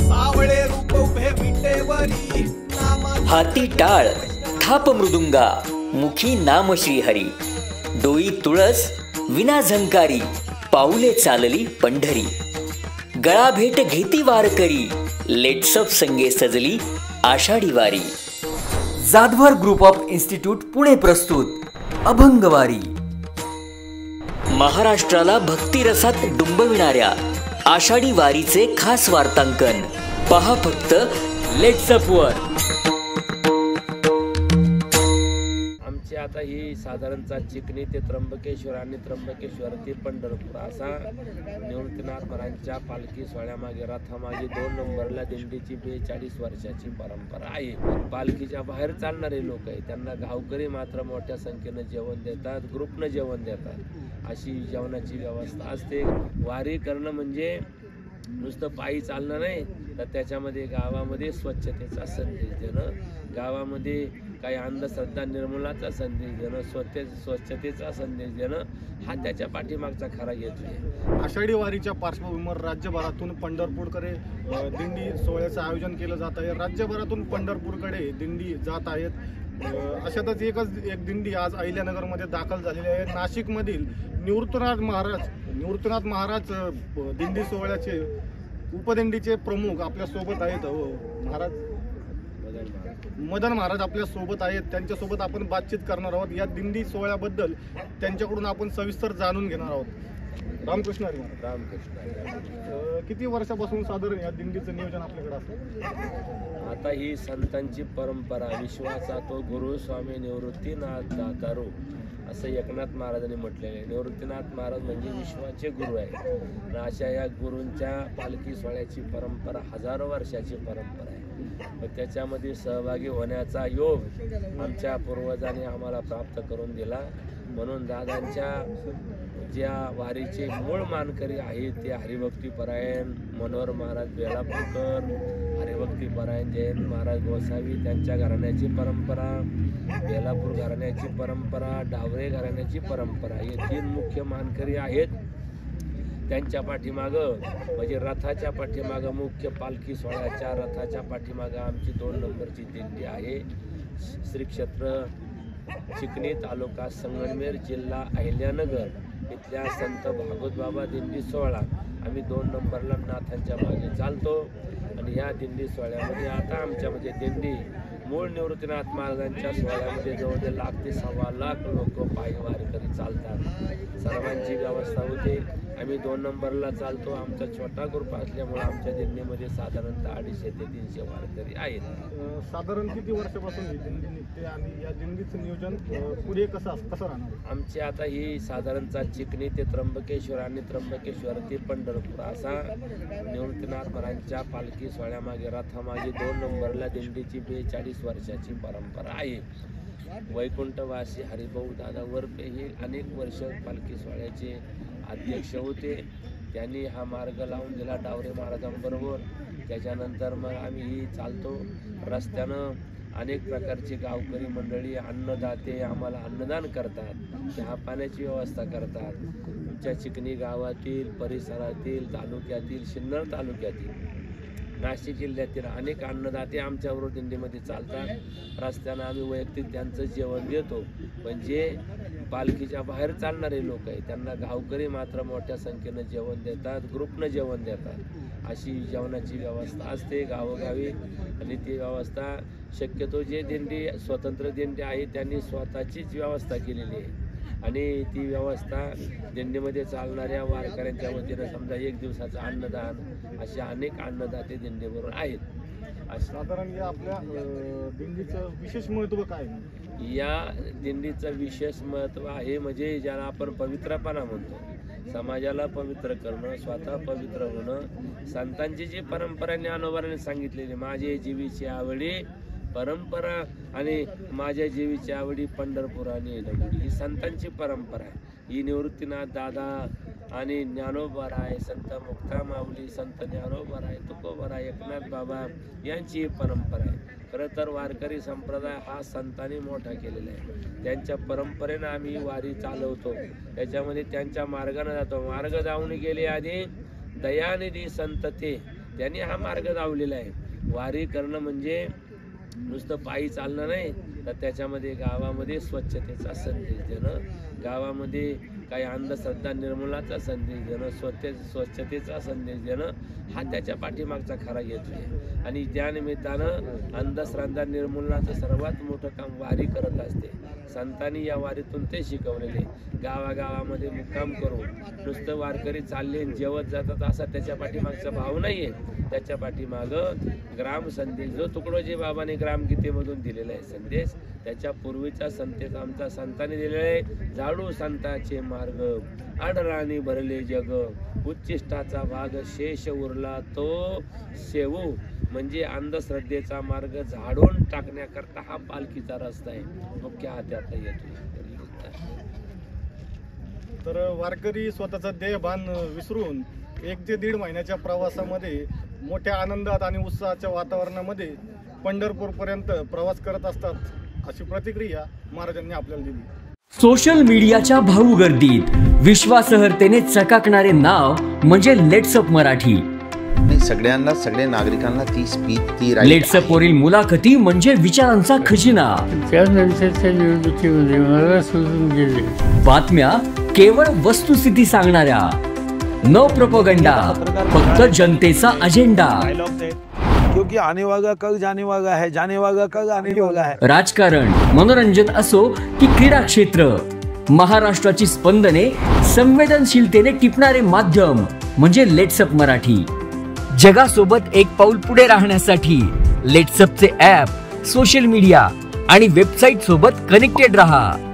सावळे रूप उभे विटेवरी हाती टाळ थाप मृदुंगा मुखी नाम श्रीहरी डोई तुळस विना झंकारी पाऊले चालली पंढरी गळा भेट घेती वारकरी लेट्सअप संगे सजली आषाढी वारी। Jadhavar group of institute Pune प्रस्तुत अभंगवारी। महाराष्ट्राला भक्तिरसात डुंबविणाऱ्या आषाढी वारीचे खास वार्तांकन पहा फक्त लेट्सअप वर। आमची आता ही साधारणतः चिखली ते त्र्यंबकेश्वर आणि त्र्यंबकेश्वर ते पंढरपूर असा निवृत्तीनाथ महाराजांच्या पालखी सोहळ्यामागे रथामागे 2 नंबरला दिंडीची 42 वर्षाची परंपरा आहे। पालखीच्या बाहेर चालणारे लोक आहेत त्यांना गावकरी मात्र मोठ्या संख्येनं जेवण देतात, ग्रुपनं जेवण देतात, अशी जेवणाची व्यवस्था असते। वारी करणं म्हणजे नुसतं पायी चालणं नाही तर त्याच्यामध्ये गावामध्ये स्वच्छतेचा संदेश देणं, गावामध्ये काही अंधश्रद्धा निर्मूलनाचा संदेश देणं, स्वच्छतेचा संदेश देणं हा त्याच्या पाठीमागचा खरा हेतू आहे। आषाढी वारीच्या पार्श्वभूमीवर राज्यभरातून पंढरपूरकडे दिंडी सोहळ्याचं आयोजन केलं जात आहे। राज्यभरातून पंढरपूरकडे दिंडी जात आहेत। अशातच एक दिंडी आज अहिल्यानगरमध्ये दाखल झालेली आहे। नाशिकमधील निवृत्तीनाथ महाराज दिंडी सोहळ्याचे उपदिंडीचे प्रमुख आपल्या सोबत आहेत। मदन महाराज आपल्या सोबत आहेत, त्यांच्यासोबत आपण बातचीत करणार आहोत। या दिंडी सोहळ्याबद्दल त्यांच्याकडून आपण सविस्तर जाणून घेणार आहोत। रामकृष्ण हरी महाराज। रामकृष्ण। किती वर्षापासून साधारण या दिंडीचं नियोजन आपल्याकडे असतं? आता ही संतांची परंपरा, विश्वाचा तो गुरु स्वामी निवृत्तीनाथ दातारो असं एकनाथ महाराजांनी म्हटलेलं आहे। निवृत्तीनाथ महाराज म्हणजे विश्वाचे गुरु आहे। अशा या गुरूंच्या पालखी सोहळ्याची परंपरा हजारो वर्षाची परंपरा आहे। त्याच्यामध्ये सहभागी होण्याचा योग आमच्या पूर्वजांनी आम्हाला प्राप्त करून दिला। म्हणून दादांच्या ज्या वारीचे मूळ मानकरी आहेत ते हरिभक्तीपरायण मनोहर महाराज बेलापूरकर, हरिभक्तीपरायण जयंत महाराज गोसावी त्यांच्या घराण्याची परंपरा, बेलापूर घराण्याची परंपरा, डावरे घराण्याची परंपरा हे 3 मुख्य मानकरी आहेत। त्यांच्या पाठीमागं म्हणजे रथाच्या पाठीमागं मुख्य पालखी सोहळ्याच्या रथाच्या पाठीमागं आमची 2 नंबरची दिंडी आहे। श्री क्षेत्र चिखली तालुका संगमनेर जिल्हा अहिल्यानगर इथल्या संत भागवत बाबा दिंडी सोहळा आम्ही 2 नंबरला नाथांच्या मागे चालतो। आणि ह्या दिंडी सोहळ्यामध्ये आता आमच्या म्हणजे दिंडी मूळ निवृत्तीनाथ महाराजांच्या सोहळ्यामध्ये जवळजवळ 1 ते 1.25 लाख लोक पायी वारकरी चालतात। सर्वांची व्यवस्था होते। आम्ही 2 नंबरला चालतो। आमचा छोटा ग्रुप असल्यामुळे आमच्या दिंडीमध्ये साधारणतः 250 ते 300 वारकरी आहेत। साधारण किती वर्षापासून ही दिंडी निघते आणि या दिंडीचं नियोजन पुढे कसं राहणार? आमची आता ही साधारणतः चिखली ते त्र्यंबकेश्वर आणि त्र्यंबकेश्वर ते पंढरपूर असा निवृत्तीनाथ महाराजांच्या पालखी सोहळ्यामागे रथामागे 2 नंबरला दिंडीची 42 वर्षाची परंपरा आहे। वैकुंठवासी हरिभाऊ दादा वरपे हे अनेक वर्ष पालखी सोहळ्याचे अध्यक्ष होते। त्यांनी हा मार्ग लावून दिला डावरे महाराजांबरोबर। त्याच्यानंतर मग आम्ही चालतो रस्त्यानं। अनेक प्रकारचे गावकरी मंडळी अन्नदाते आम्हाला अन्नदान करतात, चहा पाण्याची व्यवस्था करतात। आमच्या चिखली गावातील परिसरातील तालुक्यातील सिन्नर तालुक्यातील नाशिक जिल्ह्यातील अनेक अन्नदाते आमच्याबरोबर दिंडीमध्ये चालतात। रस्त्यानं आम्ही वैयक्तिक त्यांचं जेवण देतो। पण जे पालखीच्या बाहेर चालणारे लोक आहेत त्यांना गावकरी मात्र मोठ्या संख्येनं जेवण देतात, ग्रुपनं जेवण देतात, अशी जेवणाची व्यवस्था असते गावोगावी। आणि ती व्यवस्था शक्यतो जे दिंडी स्वतंत्र दिंडी आहे त्यांनी स्वतःचीच व्यवस्था केलेली आहे। आणि ती व्यवस्था दिंडीमध्ये चालणाऱ्या वारकऱ्यांच्या वतीनं समजा 1 दिवसाचं अन्नदान असे अनेक अन्नदाते दिंडीबरोबर आहेत। साधारण या आपल्या दिंडीचं विशेष महत्त्व काय? या दिंडीचं विशेष महत्त्व आहे म्हणजे ज्याला आपण पवित्रपणा म्हणतो, समाजाला पवित्र करणं, स्वतः पवित्र होणं। संतांची जी परंपरा ज्ञानोबाने सांगितलेली माझे जीवीची आवडी परंपरा आणि माझ्या जीवीची आवडी पंढरपूर आणि नगुडी ही संतांची परंपरा आहे। ही निवृत्तीनाथ दादा आणि ज्ञानोबाराय, संत मुक्ता माऊली, संत ज्ञानोबाराय, तुकोबाराय, एकनाथ बाबा यांची परंपरा आहे। खरं तर वारकरी संप्रदाय हा संतांनी मोठा केलेला आहे। त्यांच्या परंपरेनं आम्ही वारी चालवतो, त्याच्यामध्ये त्यांच्या मार्गाने जातो। मार्ग जाऊन गेले आधी दयानिधी संत ते त्यांनी हा मार्ग लावलेला आहे. वारी करणं म्हणजे नुसतं पायी चालणं नाही, तर त्याच्यामध्ये गावामध्ये स्वच्छतेचा संदेश देणं, गावामध्ये काही अंधश्रद्धा निर्मूलनाचा संदेश देणं, स्वच्छतेचा संदेश देणं, हा त्याच्या पाठीमागचा खरा हेतू आहे. आणि त्या निमित्तानं अंधश्रद्धा निर्मूलनाचं सर्वात मोठं काम वारी करत असते. संतांनी या वारीतून ते शिकवलेले. गावागावामध्ये मुक्काम करून नुसतं वारकरी चालले जेवत जातात असा त्याच्या पाठीमागचा भाव नाही आहे. त्याच्या पाठीमागं ग्राम संदेश जो तुकडोजी बाबाने ग्रामगीतेमधून दिलेला आहे संदेश, त्याच्या पूर्वीचा संदेश आमचा संतांनी दिलेला आहे. झाडू संतांचे मार्ग, आडराणी भरले जग, उच्चिष्टाचा भाग शेष उरला तो सेवू. म्हणजे अंधश्रद्धेचा मार्ग झाडून टाकण्याकरता हा पालखीचा रस्ता आहे, मुख्य हात्यातला येतो. तर वारकरी स्वतःचं देहभान विसरून 1 ते 1.5 महिन्याच्या प्रवासामध्ये मोठ्या आनंदात आणि उत्साहाच्या वातावरणामध्ये पंढरपूरपर्यंत प्रवास करत असतात, अशी प्रतिक्रिया महाराजांनी आपल्याला दिली. सोशल मीडियाच्या भाऊ गर्दीत विश्वासार्हतेने चकाकणारे नाव म्हणजे लेट्सअप मराठी. सगळ्यांना, सगळ्या नागरिकांना ती स्पीच, ती लेट्सअप वरील मुलाखती म्हणजे विचारांचा खजिना. त्यानंतरच्या निवडणुकीमध्ये मला सोडून गेले. बातम्या केवळ वस्तुस्थिती सांगणाऱ्या, न प्रोपगंडा, फक्त जनतेचा अजेंडा. क्योंकि आने वाला कल जाने वाला है, जाने वाला कल आने वाला है. राजकारण, मनोरंजन असो की क्रीडा क्षेत्र, महाराष्ट्राची स्पंदने संवेदनशीलतेने टिपणारे माध्यम म्हणजे लेट्सअप मराठी. जगासोबत एक पाऊल पुढे राहण्यासाठी लेट्सअपचे ॲप, सोशल मीडिया आणि वेबसाईट सोबत कनेक्टेड रहा.